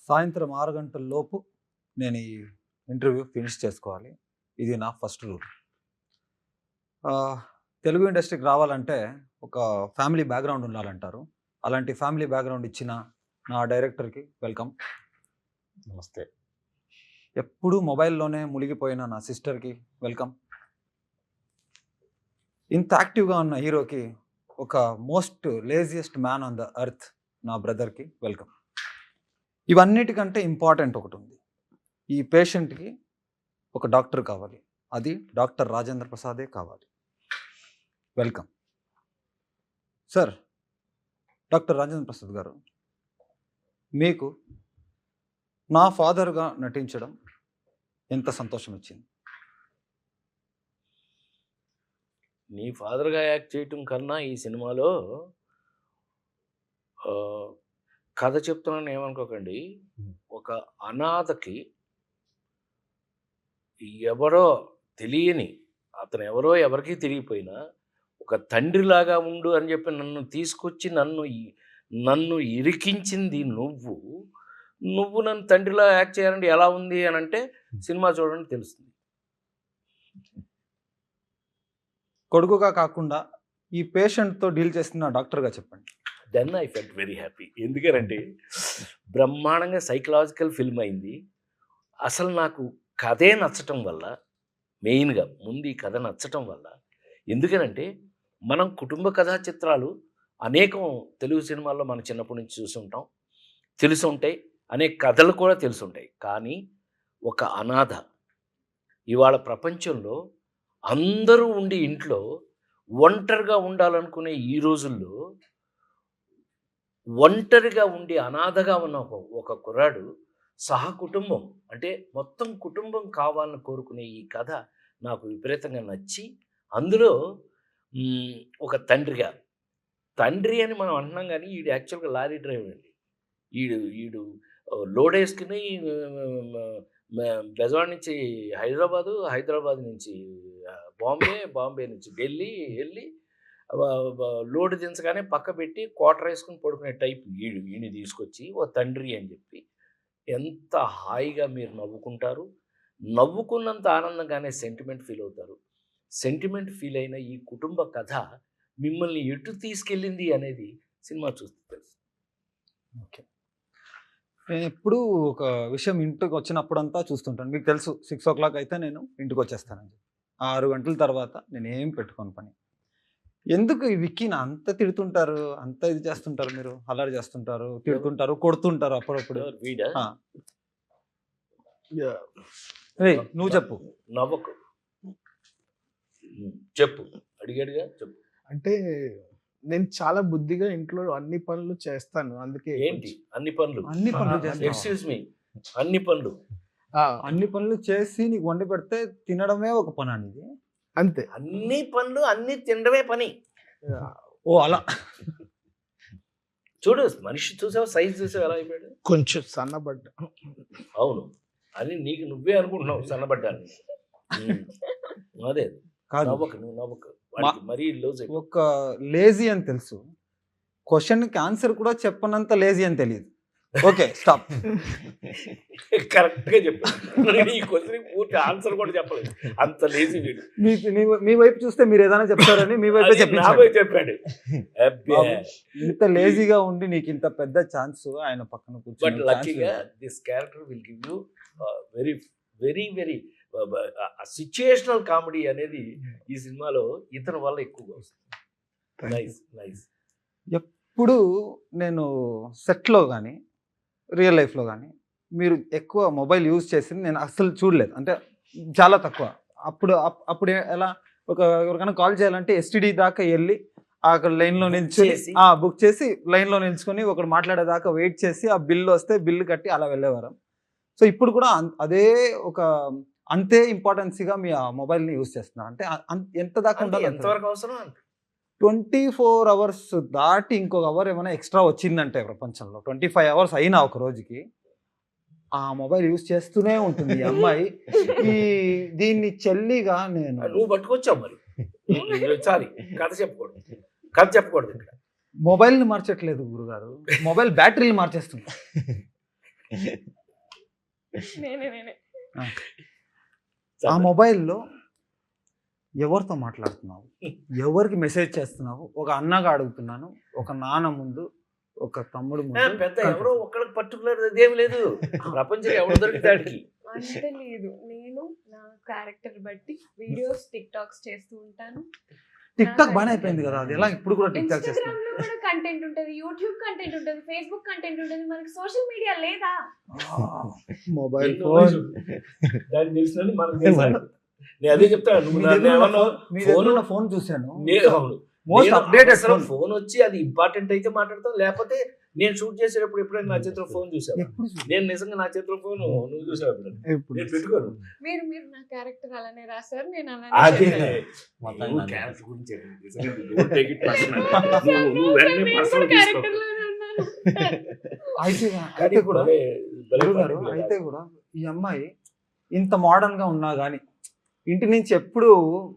సాయంత్రం 6 గంటల లోపు నేను ఈ ఇంటర్వ్యూ ఫినిష్ చేసుకోవాలి. ఇది నా ఫస్ట్ రూల్. తెలుగు ఇండస్ట్రీకి రావాలంటే ఒక ఫ్యామిలీ బ్యాక్‌గ్రౌండ్ ఉండాలంటారు. అలాంటి ఫ్యామిలీ బ్యాక్‌గ్రౌండ్ ఇచ్చిన నా డైరెక్టర్‌కి వెల్కమ్. నమస్తే. ఎప్పుడూ మొబైల్‌లోనే మునిగిపోయిన నా సిస్టర్‌కి వెల్కమ్. ఇంత యాక్టివ్‌గా ఉన్న హీరోకి ఒక most laziest man on the earth నా బ్రదర్‌కి వెల్కమ్. ఇవన్నిటికంటే ఇంపార్టెంట్ ఒకటుంది. ఈ పేషెంట్‌కి ఒక డాక్టర్ కావాలి. అది డాక్టర్ రాజేంద్ర ప్రసాదే కావాలి. Welcome. Sir, doctor Rajendra Prasad గారు, మీకు నా ఫాదర్‌గా నటించడం ఎంత సంతోషం ఇచ్చింది? నీ ఫాదర్‌గా యాక్ట్ చేయటం కన్నా ఈ సినిమాలో కథ చెప్తున్నాను ఏమనుకోకండి. ఒక అనాథకి ఎవరో తెలియని అతను ఎవరో ఎవరికీ తెలియపోయినా ఒక తండ్రిలాగా ఉండు అని చెప్పి నన్ను తీసుకొచ్చి నన్ను ఇరికించింది నువ్వు నన్ను తండ్రిలా యాక్ట్ చేయాలంటే ఎలా ఉంది అని అంటే సినిమా చూడండి తెలుస్తుంది. కొడుకుగా కాకుండా ఈ పేషెంట్‌తో డీల్ చేస్తున్న డాక్టర్‌గా చెప్పండి. Then I felt very happy. ఎందుకంటే బ్రహ్మాండంగా సైకలాజికల్ ఫిల్మ్ అయింది. అసలు నాకు కథే నచ్చటం వల్ల, మెయిన్గా ముందు ఈ కథ నచ్చటం వల్ల, ఎందుకనంటే మనం కుటుంబ కథా చిత్రాలు అనేకం తెలుగు సినిమాల్లో మనం చిన్నప్పటి నుంచి చూసుంటాం, తెలుసుంటాయి, అనేక కథలు కూడా తెలుసుంటాయి. కానీ ఒక అనాథ ఇవాళ ప్రపంచంలో అందరూ ఉండి ఇంట్లో ఒంటరిగా ఉండాలనుకునే ఈ రోజుల్లో ఒంటరిగా ఉండి అనాథగా ఉన్న ఒక కుర్రాడు సహకుటుంబం అంటే మొత్తం కుటుంబం కావాలని కోరుకునే ఈ కథ నాకు విపరీతంగా నచ్చి, అందులో ఒక తండ్రి అని మనం అంటున్నాం కానీ ఈడు యాక్చువల్గా లారీ డ్రైవర్ అండి. ఈడు లోడ్ వేసుకుని బెజవాడ నుంచి హైదరాబాద్ నుంచి బాంబే నుంచి ఢిల్లీ వెళ్ళి లోడ్ దించగానే పక్క పెట్టి క్వార్టర్ వేసుకుని పడుకునే టైప్ ఈయన తీసుకొచ్చి ఓ తండ్రి అని చెప్పి ఎంత హాయిగా మీరు నవ్వుకుంటారు. నవ్వుకున్నంత ఆనందంగానే సెంటిమెంట్ ఫీల్ అవుతారు. సెంటిమెంట్ ఫీల్ అయిన ఈ కుటుంబ కథ మిమ్మల్ని ఎటు తీసుకెళ్ళింది అనేది సినిమా చూస్తే తెలుసు. ఓకే. నేను ఎప్పుడూ ఒక విషయం ఇంటికి వచ్చినప్పుడంతా చూస్తుంటాను. మీకు తెలుసు 6 o'clock అయితే నేను ఇంటికి వచ్చేస్తానని చెప్పి. 6 గంటల తర్వాత నేను ఏం పెట్టుకోను పని. ఎందుకు ఈ విక్కీని అంత తిడుతుంటారు, అంత ఇది చేస్తుంటారు, మీరు అల్లరి చేస్తుంటారు, తిడుతుంటారు, కొడుతుంటారు అప్పుడప్పుడు? వీడా నువ్వు చెప్పు. నవ్వకు, చెప్పు, అడిగాడుగా చెప్పు. అంటే నేను చాలా బుద్ధిగా ఇంట్లో అన్ని పనులు చేస్తాను. అందుకే ఏంటి అన్ని పనులు? అన్ని పనులు చేస్తావా? ఎక్స్క్యూజ్ మీ, అన్ని పనులు? అన్ని పనులు చేసి నీకు వండి పెడితే తినడమే ఒక పని అనేది. అంతే. అన్ని పనులు అన్ని తినడమే పని. ఓ అలా చూడు, మనిషి చూసావు, సైజ్ చూసావు ఎలా అయిపోయాడు. కొంచెం సన్నబడ్డా. అవును, అని నీకు నువ్వే అనుకుంటున్నావు సన్నబడ్డాన్ని. అదే కాదు, నవ్వకు, నువ్వు నవ్వకు, మరీ లూజ్ అయిపో. ఒక లేజీ అని తెలుసు, క్వశ్చన్కి ఆన్సర్ కూడా చెప్పనంత లేజీ అని తెలియదు. Okay, stop. కరెక్ట్గా చెప్పాను. ఈ క్వశ్చన్ పూర్తి ఆన్సర్ కూడా చెప్పలేదు, అంత లేజీ వీడు. మీ వైపు చూస్తే మీరు ఏదైనా చెప్తారని మీ వైపు చెప్పాడు. ఇంత లేజీగా ఉండి నీకు ఇంత పెద్ద ఛాన్స్ ఆయన పక్కన బట్ కూర్చొని లక్కీగా this character will give you very very very situational comedy అనేది ఈ సినిమాలో ఇతని వల్ల ఎక్కువగా వస్తుంది. Nice nice. ఎప్పుడు నేను సెట్లో కానీ రియల్ లైఫ్లో కానీ మీరు ఎక్కువ మొబైల్ యూజ్ చేసింది నేను అస్సలు చూడలేదు, అంటే చాలా తక్కువ. అప్పుడు ఎలా ఎవరికైనా కాల్ చేయాలంటే ఎస్టీడీ దాకా వెళ్ళి అక్కడ లైన్లో నిల్చుని బుక్ చేసి లైన్లో నిల్చుకొని ఒకడు మాట్లాడేదాకా వెయిట్ చేసి ఆ బిల్లు వస్తే బిల్లు కట్టి అలా వెళ్ళేవారు. సో ఇప్పుడు కూడా అదే ఒక అంతే ఇంపార్టెన్సీగా మీ ఆ మొబైల్ని యూజ్ చేస్తున్నారు. అంటే ఎంత దాకా ఉండాలి, ఎంతవరకు అవసరం? 24 hours దాటి ఇంకొక అవర్ ఏమైనా ఎక్స్ట్రా వచ్చిందంటే ప్రపంచంలో 25 hours అయినా ఒక రోజుకి ఆ మొబైల్ యూజ్ చేస్తూనే ఉంటుంది ఈ అమ్మాయి. దీన్ని చెల్లిగా నువ్వు పట్టుకొచ్చావు మరి. సారీ, కథ చెప్పకూడదు ఇక్కడ. మొబైల్ని మార్చట్లేదు గురుగారు, మొబైల్ బ్యాటరీలు మార్చేస్తుంది. నేనే ఆ మొబైల్లో ఎవరితో మాట్లాడుతున్నావు, ఎవరికి మెసేజ్ చేస్తున్నావు, ఒక అన్నగా అడుగుతున్నాను, ఒక నాన్న ముందు, ఒక తమ్ముడు ముందు, పెద్ద ఎవరో ఒక్కడికి పర్టికులర్ అదేమి లేదు, ప్రపంచం ఎవరు దొరికితాడికి. అంటే లేదు, నేను నా క్యారెక్టర్ బట్టి వీడియోస్ టిక్ టాక్స్ చేస్తూ ఉంటాను. టిక్ టాక్ బాగానే అయిపోయింది కదా, అది ఎలా ఇప్పుడు కూడా టిక్ టాక్ చేస్తాను. ఇన్స్టాగ్రామ్ లో కూడా కంటెంట్ ఉంటది, యూట్యూబ్ కంటెంట్ ఉంటది, ఫేస్బుక్ కంటెంట్ ఉంటది, మనకి సోషల్ మీడియా లేదా? మొబైల్ ఎన్నో ఫోన్ వయసు. దానికి తెలిసినది మనకు తెలుసు. నేను అదే చెప్తాను, నువ్వు నన్ను ఏమన్నా మీ ఫోన్ దగ్గర ఉన్న ఫోన్ చూశాను, అవును. మోస్ట్ నేను అప్డేటెడ్ అవసరం ఫోన్. ఫోన్ వచ్చి అది ఇంపార్టెంట్ అయితే మాట్లాడతాం, లేకపోతే నేను షూట్ చేసేటప్పుడు ఎప్పుడైనా నా చేతిలో ఫోన్ చూసాను. ఎప్పుడు చూసాను? నేను నిజంగా నా చేతిలో ఫోన్ నువ్వు చూసావు ఎప్పుడైనా? ఇప్పుడు నేను పెట్టుకోను. మీరు నా క్యారెక్టర్ అలానే రాశారు, నేను అదే అలానే చేశాను. నువ్వు character గురించి చెప్పు. నిజంగా don't take it personal. నువ్వు వెంటనే personal తీసుకో. క్యారెక్టర్ లోనే ఉన్నాను. అయితే కానీ అయితే కూడా భలే గురువు గారు, పడింది అయితే కదా. కూడా ఈ అమ్మాయి ఇంత మోడర్న్ గా ఉన్నా గానీ ఇంటి నుంచి ఎప్పుడు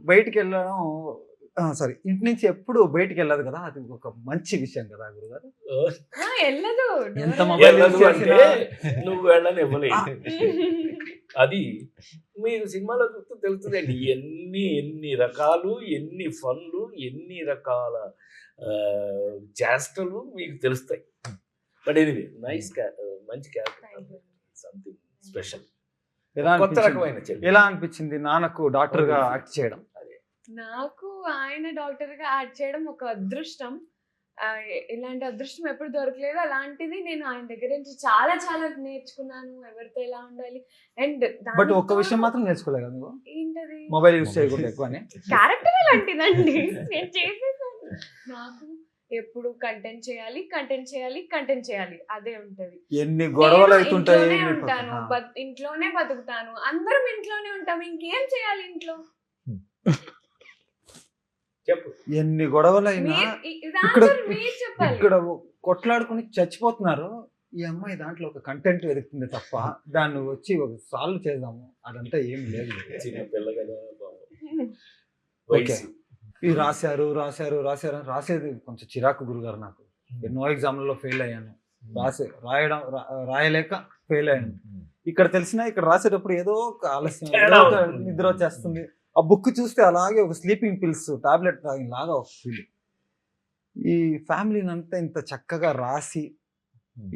బయటికి వెళ్ళడం, సారీ, ఇంటి నుంచి ఎప్పుడు బయటికి వెళ్ళదు కదా, అది ఒక మంచి విషయం కదా గురుగారు. వెళ్ళదు. ఎంత మొబైల్ వెళ్ళదు యూజ్ అంటే చేసినా నువ్వు వెళ్ళని ఇవ్వలేదు. అది మీరు సినిమాలో చూస్తూ తెలుస్తుందండి, ఎన్ని రకాలు, ఎన్ని ఫన్లు, ఎన్ని రకాల చేష్టలు మీకు తెలుస్తాయి. బట్ ఎనీవే నైస్, మంచి క్యారెక్టర్, సంథింగ్ స్పెషల్, ఎలా కొత్త అనిపించింది? రకమైన చెల్లి. ఎలా అనిపించింది నాన్నకు డాక్టర్ గా యాక్ట్ చేయడం? నాకు ఆయన డాక్టర్ గా యాడ్ చేయడం ఒక అదృష్టం. ఇలాంటి అదృష్టం ఎప్పుడు దొరకలేదు. అలాంటిది నేను ఆయన దగ్గర నుంచి చాలా చాలా నేర్చుకున్నాను, ఎవరితో ఎలా ఉండాలి. అండ్ బట్ ఒక్క విషయం మాత్రం నేర్చుకోలేదు కదా నువ్వు, ఏంటది, మొబైల్ యూజ్ చేయకూడదు ఎక్కువ అని. క్యారెక్టర్ అలాంటిదండి. నేను చేసేసాను. నాకు ఎప్పుడు కంటెంట్ చేయాలి, కంటెంట్ చేయాలి, కంటెంట్ చేయాలి, అదే ఉంటది. ఎన్ని గొడవలు నేను అవుతుంటాయి ఇంట్లోనే మీకు. ఉంటాను, ఇంట్లోనే బతుకుతాను, అందరం ఇంట్లోనే ఉంటాం, ఇంకేం చేయాలి ఇంట్లో? చెప్పు. ఎన్ని గొడవలు అయినా ఇక్కడ మీరు చెప్పాలి. ఇక్కడ కొట్లాడుకుని చచ్చిపోతున్నారు, ఈ అమ్మాయి దాంట్లో ఒక కంటెంట్ వెతుకుతుంది తప్ప దాన్ని వచ్చి ఒక సాల్వ్ చేద్దాము అదంతా ఏం లేదు. చిన్న పిల్ల కదా బాబు. ఓకే, ఇది రాశారు రాశారు రాశారు అని రాసేది కొంచెం చిరాకు గురుగారు. నాకు ఎన్నో ఎగ్జామ్లలో ఫెయిల్ అయ్యాను, రాయలేక ఫెయిల్ అయ్యాను. ఇక్కడ తెలిసినా ఇక్కడ రాసేటప్పుడు ఏదో ఒక ఆలస్యం, ఏదో ఒక నిద్ర వచ్చేస్తుంది. ఆ బుక్ చూస్తే అలాగే ఒక స్లీపింగ్ పిల్స్ టాబ్లెట్ తాగినలాగా ఒక ఫీల్. ఈ ఫ్యామిలీని అంతా ఇంత చక్కగా రాసి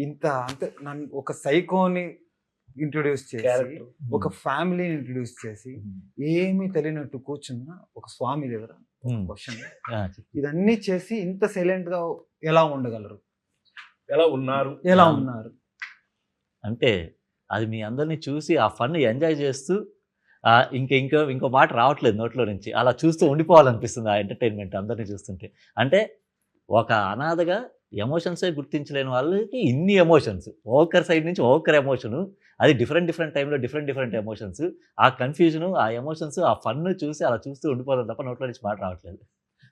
ఇంత అంటే నన్ను ఒక సైకోని ఇంట్రొడ్యూస్ చేసి, ఒక ఫ్యామిలీని ఇంట్రొడ్యూస్ చేసి, ఏమీ తెలియనట్టు కూర్చున్న ఒక స్వామి దగ్గర క్వశ్చన్, ఇదన్నీ చేసి ఇంత సైలెంట్ గా ఎలా ఉండగలరు, ఎలా ఉన్నారు? అంటే అది మీ అందరినీ చూసి ఆ ఫన్ ఎంజాయ్ చేస్తూ ఇంకో మాట రావట్లేదు నోట్లో నుంచి, అలా చూస్తూ ఉండిపోవాలనిపిస్తుంది ఆ ఎంటర్టైన్మెంట్ అందరినీ చూస్తుంటే. అంటే ఒక అనాథగా ఎమోషన్సే గుర్తించలేని వాళ్ళకి ఇన్ని ఎమోషన్స్, ఒక్కరి సైడ్ నుంచి ఒక్కరి ఎమోషను, అది డిఫరెంట్ టైంలో డిఫరెంట్ ఎమోషన్స్, ఆ కన్ఫ్యూజను, ఆ ఎమోషన్స్, ఆ ఫన్ చూసి అలా చూస్తూ ఉండిపోవాలి తప్ప నోట్లో నుంచి మాట రావట్లేదు.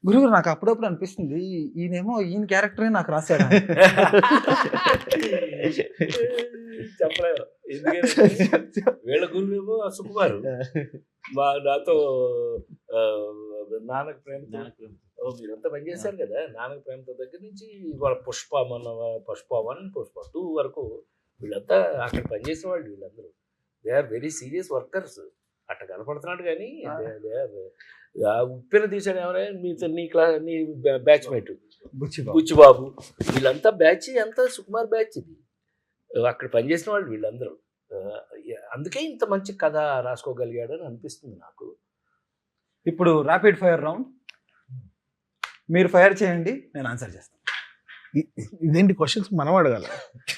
గురువు నాకు అప్పుడప్పుడు అనిపిస్తుంది ఈయనేమో ఈయన క్యారెక్టరే నాకు రాశాడు. చెప్పలేదు, ఎందుకంటే వీళ్ళ గురువేమో సుకుమారు, నాతో నాన్నకు ప్రేమతో మీరంతా పనిచేశారు కదా, నాన్నకు ప్రేమతో దగ్గర నుంచి వాళ్ళ పుష్ప 1, పుష్ప 2 వరకు వీళ్ళంతా అక్కడ పనిచేసే వాళ్ళు. వీళ్ళందరూ they are very serious workers. అట్లా కనపడుతున్నాడు కానీ ఉప్పెన తీసాడు ఎవరైనా మీతో నీ బ్యాచ్మేట్ బుచ్చిబాబు, వీళ్ళంతా బ్యాచ్, అంతా సుకుమార్ బ్యాచ్. ఇది అక్కడ పనిచేసిన వాళ్ళు వీళ్ళందరూ. అందుకే ఇంత మంచి కథ రాసుకోగలిగాడు అని అనిపిస్తుంది నాకు. ఇప్పుడు ర్యాపిడ్ ఫైర్ రౌండ్, మీరు ఫైర్ చేయండి, నేను ఆన్సర్ చేస్తాను. ఇదేంటి క్వశ్చన్స్ మనం అడగాలి?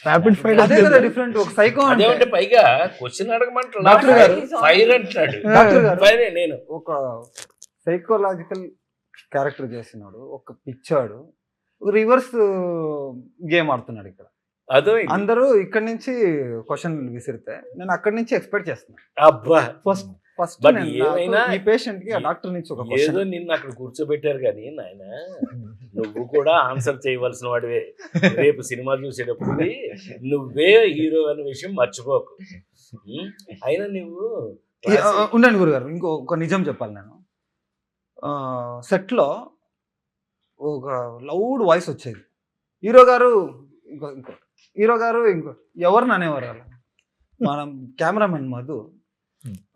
ర్యాపిడ్ ఫైర్ అదే కదా డిఫరెంట్. ఒక సైకో అదేమంటే పైగా క్వశ్చన్ అడగమంటాడు, డాక్టర్ గారు ఫైర్ అంటున్నాడు. డాక్టర్ గారు, ఫైరే నేను ఒక సైకలాజికల్ క్యారెక్టర్ చేసినాడు, ఒక పిచ్చాడు, రివర్స్ గేమ్ ఆడుతున్నాడు. ఇక్కడ అదో అందరూ ఇక్కడ నుంచి క్వశ్చన్ విసిరితే నేను అక్కడి నుంచి ఎక్స్పెక్ట్ చేస్తున్నాను. అబ్బా, ఫస్ట్ But ఏమైనా ఈ పేషెంట్ కి ఆ డాక్టర్ నుంచి ఒక ఏదో నిన్ను అక్కడ కూర్చోబెట్టారు కానీ నాయన, నువ్వు కూడా ఆన్సర్ చేయవలసిన వాడివే. రేపు సినిమా చూసేటప్పుడు నువ్వే హీరో అనే విషయం మర్చిపోకు. అయినా నువ్వు ఉండండి గురుగారు, ఒక నిజం చెప్పాలి. నేను సెట్లో ఒక లౌడ్ వాయిస్ వచ్చేది, హీరో గారు ఇంకో హీరో గారు ఇంకో ఎవరిని అనేవారు అలా. మనం కెమెరామెన్ మధు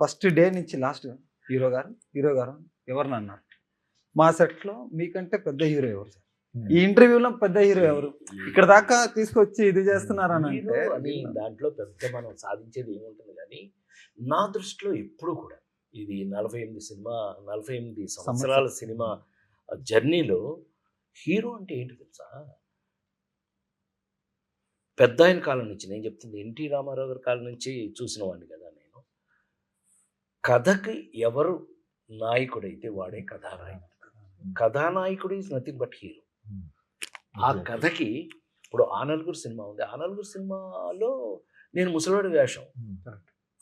ఫస్ట్ డే నుంచి లాస్ట్ హీరో గారు ఎవరిని అన్నారు. మా సెట్లో మీకంటే పెద్ద హీరో ఎవరు సార్, ఈ ఇంటర్వ్యూలో పెద్ద హీరో ఎవరు, ఇక్కడ దాకా తీసుకొచ్చి ఇది చేస్తున్నారని అంటే హీరో అని దాంట్లో పెద్ద మనం సాధించేది ఏముంటుంది కానీ నా దృష్టిలో ఎప్పుడు కూడా ఇది 48 సంవత్సరాల సినిమా జర్నీలో హీరో అంటే ఏంటి తెలుసా, పెద్ద ఆయన కాలం నుంచి నేను చెప్తుంది ఎన్టీ రామారావు గారి కాలం నుంచి చూసిన వాడిని కదా నేను. కథకి ఎవరు నాయకుడైతే వాడే కథానాయకుడు. కథానాయకుడు ఈజ్ నథింగ్ బట్ హీరో. ఆ కథకి ఇప్పుడు ఆ నలుగురు సినిమా ఉంది, ఆ నలుగురు సినిమాలో నేను ముసలివాడి వేషం,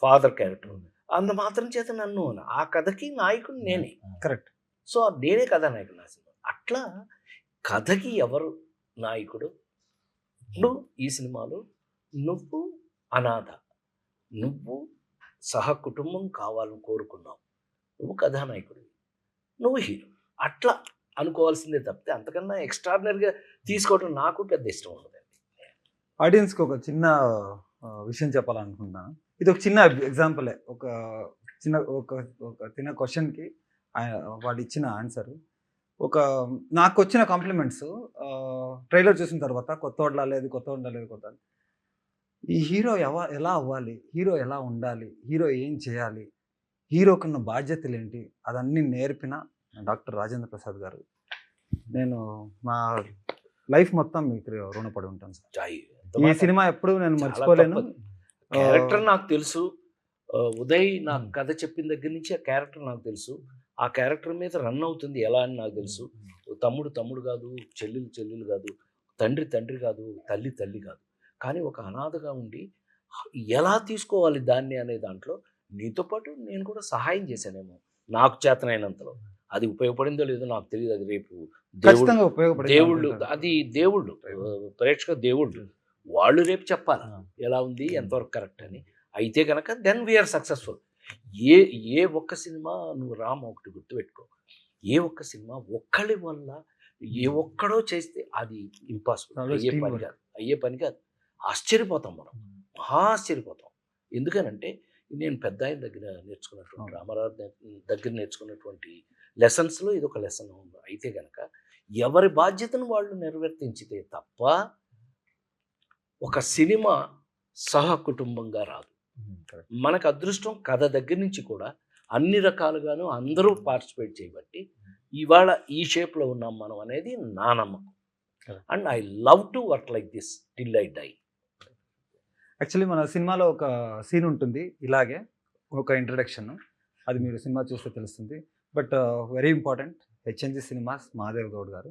ఫాదర్ క్యారెక్టర్, అంత మాత్రం చేత నన్ను ఆ కథకి నాయకుడు నేనే. కరెక్ట్. సో నేనే కథానాయకుడు నా సినిమా. అట్లా కథకి ఎవరు నాయకుడు. ఇప్పుడు ఈ సినిమాలో నువ్వు అనాథ, నువ్వు సహకుటుంబం కావాలని కోరుకున్నావు, నువ్వు కథానాయకుడివి, నువ్వు హీరో, అట్లా అనుకోవాల్సిందే తప్పితే అంతకన్నా ఎక్స్ట్రాడినరీగా తీసుకోవడం నాకు పెద్ద ఇష్టం ఉండదండి. ఆడియన్స్కి ఒక చిన్న విషయం చెప్పాలనుకుంటున్నాను. ఇది ఒక చిన్న ఎగ్జాంపులే. ఒక చిన్న క్వశ్చన్కి వాడు ఇచ్చిన ఆన్సర్. నాకు వచ్చిన కాంప్లిమెంట్స్ ట్రైలర్ చూసిన తర్వాత కొత్త లేదు. ఈ హీరో ఎలా అవ్వాలి, హీరో ఎలా ఉండాలి, హీరో ఏం చేయాలి, హీరోకున్న బాధ్యతలు ఏంటి, అదన్నీ నేర్పిన డాక్టర్ రాజేంద్ర ప్రసాద్ గారు. నేను మా లైఫ్ మొత్తం మీకు రుణపడి ఉంటాను సార్. ఈ సినిమా ఎప్పుడు నేను మర్చిపోలేను. క్యారెక్టర్ నాకు తెలుసు, ఉదయ్ నాకు కథ చెప్పిన దగ్గర నుంచి ఆ క్యారెక్టర్ నాకు తెలుసు, ఆ క్యారెక్టర్ మీద రన్ అవుతుంది ఎలా అని నాకు తెలుసు. తమ్ముడు కాదు, చెల్లెలు కాదు, తండ్రి కాదు, తల్లి కాదు, కానీ ఒక అనాథగా ఉండి ఎలా తీసుకోవాలి దాన్ని అనే దాంట్లో నీతో పాటు నేను కూడా సహాయం చేశానేమో నాకు చేతనైనంతలో. అది ఉపయోగపడిందో లేదో నాకు తెలియదు. అది రేపు దేవుళ్ళు, అది దేవుళ్ళు, ప్రేక్షక దేవుళ్ళు, వాళ్ళు రేపు చెప్పాలి ఎలా ఉంది, ఎంతవరకు కరెక్ట్ అని. అయితే కనుక దెన్ వీఆర్ సక్సెస్ఫుల్. ఏ ఒక్క సినిమా నువ్వు ఒకటి గుర్తుపెట్టుకో, ఏ ఒక్క సినిమా ఒక్కడి వల్ల ఏ ఒక్కడో చేస్తే అది ఇంపాసిబుల్, అయ్యే పని కాదు. ఆశ్చర్యపోతాం మనం, మహా ఆశ్చర్యపోతాం. ఎందుకనంటే నేను పెద్ద ఆయన దగ్గర నేర్చుకున్నటువంటి, రామారావు దగ్గర నేర్చుకున్నటువంటి లెసన్స్లో ఇది ఒక లెసన్. అయితే కనుక ఎవరి బాధ్యతను వాళ్ళు నిర్వర్తించితే తప్ప ఒక సినిమా సహకుటుంబంగా రాదు. మనకు అదృష్టం కథ దగ్గర నుంచి కూడా అన్ని రకాలుగాను అందరూ పార్టిసిపేట్ చేయబట్టి ఇవాళ ఈ షేప్లో ఉన్నాం మనం అనేది నా నమ్మకం. And I love to work like this till I die. Actually మన సినిమాలో ఒక సీన్ ఉంటుంది ఇలాగే, ఒక ఇంట్రడక్షన్, అది మీరు సినిమా చూస్తే తెలుస్తుంది. But very important, HNG cinemas Mahadev Goud garu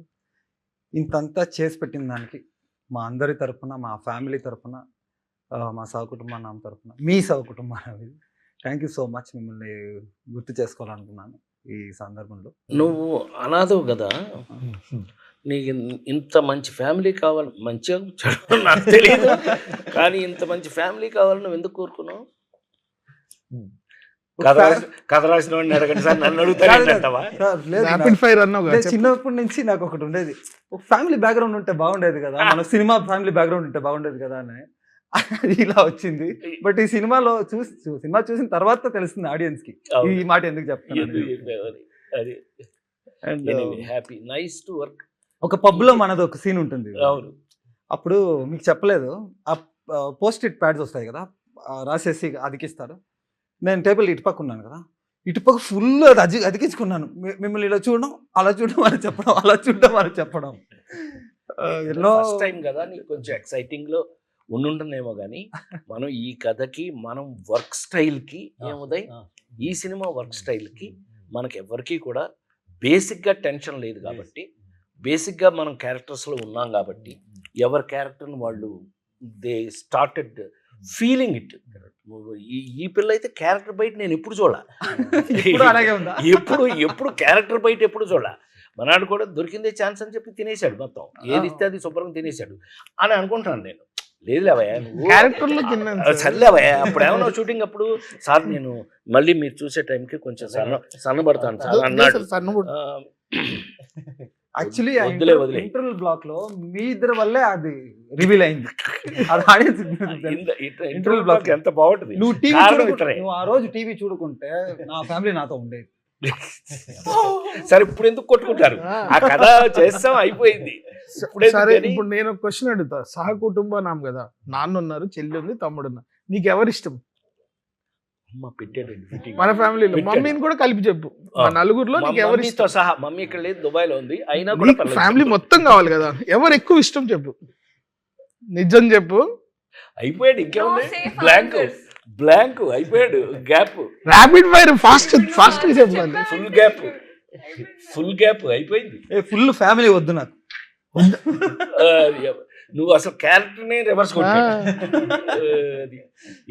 ఇంతంతా చేసి పెట్టిన దానికి మా అందరి తరఫున, మా ఫ్యామిలీ తరఫున, మా సహకుటుంబం తరఫున, మీ సహకుటుంబాన్ని థ్యాంక్ యూ సో మచ్. మిమ్మల్ని గుర్తు చేసుకోవాలనుకున్నాను ఈ సందర్భంలో. నువ్వు అనాథవు కదా, నీకు ఇంత మంచి ఫ్యామిలీ కావాలి, మంచిగా చెడు నాకు తెలియదు కానీ ఇంత మంచి ఫ్యామిలీ కావాలని నువ్వు ఎందుకు కోరుకున్నావు? కథ రాసిన వాడిని అడగండి సార్, నన్ను అడుగుతావా? చిన్నప్పటి నుంచి నాకు ఒకటి ఉండేది, ఒక ఫ్యామిలీ బ్యాక్గ్రౌండ్ ఉంటే బాగుండేది కదా, మన సినిమా ఫ్యామిలీ బ్యాక్గ్రౌండ్ ఉంటే బాగుండేది కదా అని ఇలా వచ్చింది. బట్ ఈ సినిమాలో సినిమా చూసిన తర్వాత తెలుస్తుంది ఆడియన్స్ కి ఈ మాట ఎందుకు చెప్తాను. Happy, nice to work. ఒక పబ్ లో మనది ఒక సీన్ ఉంటుంది. అప్పుడు మీకు చెప్పలేదు, ఆ పోస్ట్ ఇట్ ప్యాడ్స్ వస్తాయి కదా, రాసేసి అతికిస్తారు. నేను టేబుల్ ఇటుపక్క ఉన్నాను కదా, ఇటుపక్క ఫుల్ అతికించుకున్నాను. మిమ్మల్ని ఇలా చూడడం, అలా చూడడం అని చెప్పడం ఎన్నో టైం కదా, నీకు కొంచెం ఎక్సైటింగ్ లో ఉండుంటుందేమో కానీ మనం ఈ కథకి, మనం వర్క్ స్టైల్కి ఏముదాయి, ఈ సినిమా వర్క్ స్టైల్కి మనకి ఎవరికి కూడా బేసిక్గా టెన్షన్ లేదు కాబట్టి, బేసిక్గా మనం క్యారెక్టర్స్లో ఉన్నాం కాబట్టి ఎవరి క్యారెక్టర్ని వాళ్ళు దే స్టార్టెడ్ ఫీలింగ్ ఇట్. ఈ పిల్ల అయితే క్యారెక్టర్ బయట నేను ఎప్పుడు ఎప్పుడు క్యారెక్టర్ బయట ఎప్పుడు చూడాల. మనాడు కూడా దొరికిందే ఛాన్స్ అని చెప్పి తినేశాడు, మొత్తం ఏది ఇస్తే అది శుభ్రంగా తినేశాడు అని అనుకుంటున్నాను నేను. లేదు లేవయ్యా, నువ్వు చల్లేవయ్యా. అప్పుడు ఏమన్నా షూటింగ్ అప్పుడు సార్ నేను మళ్ళీ మీరు చూసే టైంకి కొంచెం సన్నబడతాను సార్ అన్నాడు. యాక్చువల్లీ వదిలే వదిలే ఇంటర్వల్ బ్లాక్ లో మీ ఇద్దరి వల్లే అది రివీల్ అయింది. అది ఆడియన్స్ ఇంటర్వ్యూ బ్లాక్ ఎంత బాగుంటుంది. నువ్వు టీవీ కారణం ఇతరే. నువ్వు ఆ రోజు టీవీ చూడుకుంటే నా ఫ్యామిలీ నాతో ఉండేది. సరే ఇప్పుడు ఎందుకు కొట్టుకుంటారు? ఆ కథ చేస్తాం అయిపోయింది. ఇప్పుడు ఎందుకు సరే అని? ఇప్పుడు నేను ఒక క్వశ్చన్ అడుగుతా. సహకుటుంబ నాం కదా, నాన్న ఉన్నారు, చెల్లి ఉంది, తమ్ముడు ఉన్నారు, నీకు ఎవరు ఇష్టం అమ్మ పెట్టాడండి fitting. మన ఫ్యామిలీలో? పెట్టాడు. మమ్మీని కూడా కలిపి చెప్పు. మన నలుగురిలో మా నీకు ఎవరు మమ్మీతో ఇష్టం? సహా, మమ్మీ ఇక్కడ లేదు, దుబాయ్ లో ఉంది, అయినా కూడా పర్లేదు. ఫ్యామిలీ మొత్తం కావాలి కదా, ఎవరు ఎక్కువ ఇష్టం చెప్పు, నిజం చెప్పు. అయిపోయాడు, ఇంకేముంది? No safe blank answers. Blank అయిపోయాడు. Gap, rapid fire fast fast గా చెప్పాలి. ఫుల్ గ్యాప్, ఫుల్ గ్యాప్ అయిపోయింది. ఫుల్ ఫ్యామిలీ వద్దు నాకు. ఆ, నువ్వు అసలు క్యారెక్టర్ నే రివర్స్ కొట్టా.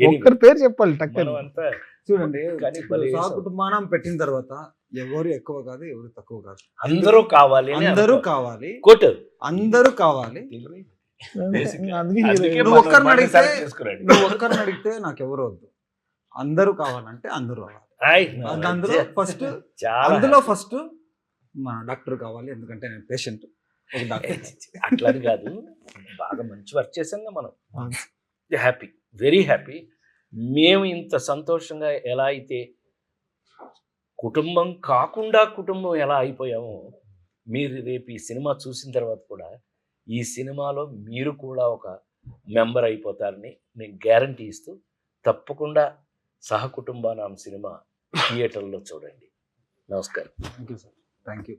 ఒక్కరి పేరు చెప్పాలి టక్కని. మనం అంతా చూడండి, కానీ భలే వేసావు. సహకుటుంబానం పెట్టిన తర్వాత ఎవరు ఎక్కువ కాదు, ఎవరు తక్కువ కాదు, అందరూ కావాలి అని అందరూ అనుకో. కావాలి, కొట్టు. అందరూ కావాలి. అందుకే అందుకే hero. నువ్వు ఒక్కరిని మనం అడిగితే select చేసుకున్నాడు. నువ్వు ఒక్కరిని అడిగితే నాకు ఎవరు వద్దు, అందరూ కావాలంటే అందరూ కావాలి. ఆయ్, అందులో ఫస్ట్ చాలా అందులో ఫస్ట్ మా డాక్టర్ కావాలి, ఎందుకంటే నేను పేషెంట్. ఒక డాక్టర్ అట్లా అని కాదు, బాగా మంచి వర్క్ చేసాం మనం. Happy, very happy. మేము ఇంత సంతోషంగా ఎలా అయితే కుటుంబం కాకుండా కుటుంబం ఎలా అయిపోయామో, మీరు రేపు ఈ సినిమా చూసిన తర్వాత కూడా ఈ సినిమాలో మీరు కూడా ఒక మెంబర్ అయిపోతారని నేను గ్యారంటీ ఇస్తూ, తప్పకుండా సహకుటుంబానాం సినిమా థియేటర్లో చూడండి. నమస్కారం. Thank you sir, thank you.